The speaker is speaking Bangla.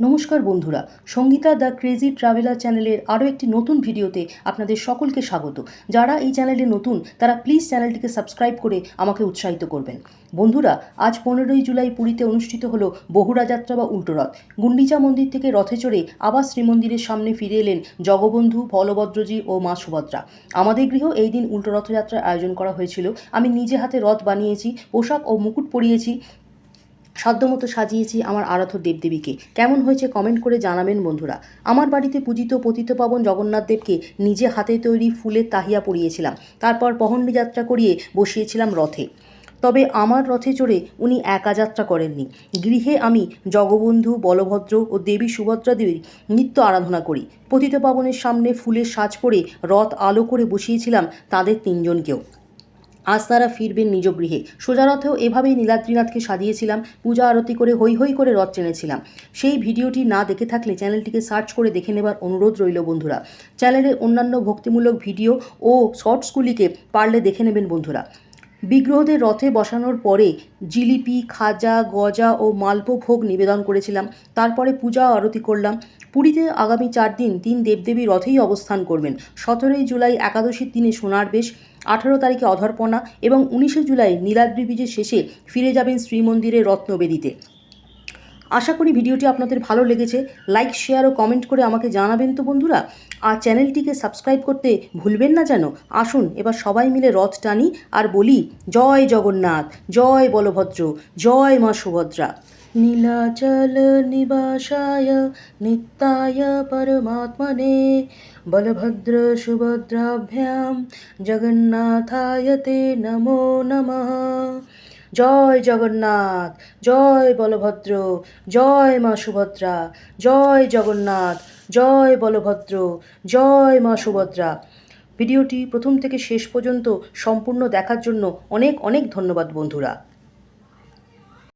নমস্কার বন্ধুরা, সঙ্গীতা দ্য ক্রেজি ট্রাভেলার চ্যানেলের আরও একটি নতুন ভিডিওতে আপনাদের সকলকে স্বাগত। যারা এই চ্যানেলে নতুন তারা প্লিজ চ্যানেলটিকে সাবস্ক্রাইব করে আমাকে উৎসাহিত করবেন। বন্ধুরা, আজ 15ই জুলাই পুরীতে অনুষ্ঠিত হলো বহুড়া যাত্রা বা উল্টোরথ। গুন্ডিচা মন্দির থেকে রথে চড়ে আবার শ্রীমন্দিরের সামনে ফিরে এলেন জগবন্ধু, বলভদ্রজি ও মা সুভদ্রা। আমাদের গৃহেও এই দিন উল্টো রথযাত্রার আয়োজন করা হয়েছিল। আমি নিজে হাতে রথ বানিয়েছি, পোশাক ও মুকুট পরিয়েছি, সাধ্যমতো সাজিয়েছি আমার আরাধ্য দেবদেবীকে। কেমন হয়েছে কমেন্ট করে জানাবেন বন্ধুরা। আমার বাড়িতে পূজিত পতিতপাবন জগন্নাথ দেবকে নিজে হাতে তৈরি ফুলের তাহিয়া পরিয়েছিলাম। তারপর পহণ্ডি যাত্রা করিয়ে বসিয়েছিলাম রথে। তবে আমার রথে চড়ে উনি একা যাত্রা করেননি। গৃহে আমি জগবন্ধু, বলভদ্র ও দেবী সুভদ্রা দেবীর নিত্য আরাধনা করি। পতিতপাবনের সামনে ফুলের সাজ পরে রথ আলো করে বসিয়েছিলাম তাদের তিনজনকেও। আজ তারা ফিরবেন নিজ গৃহে। সোজা রথেও এভাবেই নীলাদ্রিনাথকে সাজিয়েছিলাম, পূজা আরতি করে হৈ হৈ করে রথ টেনেছিলাম। সেই ভিডিওটি না দেখে থাকলে চ্যানেলটিকে সার্চ করে দেখে নেবার অনুরোধ রইল বন্ধুরা। চ্যানেলের অন্যান্য ভক্তিমূলক ভিডিও ও শর্টসগুলিকে পারলে দেখে নেবেন বন্ধুরা। বিগ্রহদের রথে বসানোর পরে জিলিপি, খাজা, গজা ও মালপো ভোগ নিবেদন করেছিলাম। তারপরে পূজা আরতি করলাম। পুরীতে আগামী 4 দিন 3 দেবদেবী রথেই অবস্থান করবেন। 17ই জুলাই একাদশীর দিনে সোনার বেশ, 18 তারিখে অধরপনা এবং 19শে জুলাই নীলাদ্রি বীজের শেষে ফিরে যাবেন শ্রীমন্দিরের রত্নবেদিতে। আশা করি ভিডিওটি আপনাদের ভালো লেগেছে। লাইক, শেয়ার ও কমেন্ট করে আমাকে জানাবেন তো বন্ধুরা। আর চ্যানেলটিকে সাবস্ক্রাইব করতে ভুলবেন না যেন। আসুন এবার সবাই মিলে রথ টানি আর বলি জয় জগন্নাথ, জয় বলভদ্র, জয় মা সুভদ্রা। নীলাচল নিবাসায় নিত্যায় পরমাত্মনে বলভদ্র সুভদ্রাভ্যাম জগন্নাথায় তে নমো নমঃ। জয় জগন্নাথ, জয় বলভদ্র, জয় মা সুভদ্রা, জয় জগন্নাথ, জয় বলভদ্র, জয় মা সুভদ্রা। ভিডিওটি প্রথম থেকে শেষ পর্যন্ত সম্পূর্ণ দেখার জন্য অনেক অনেক ধন্যবাদ বন্ধুরা।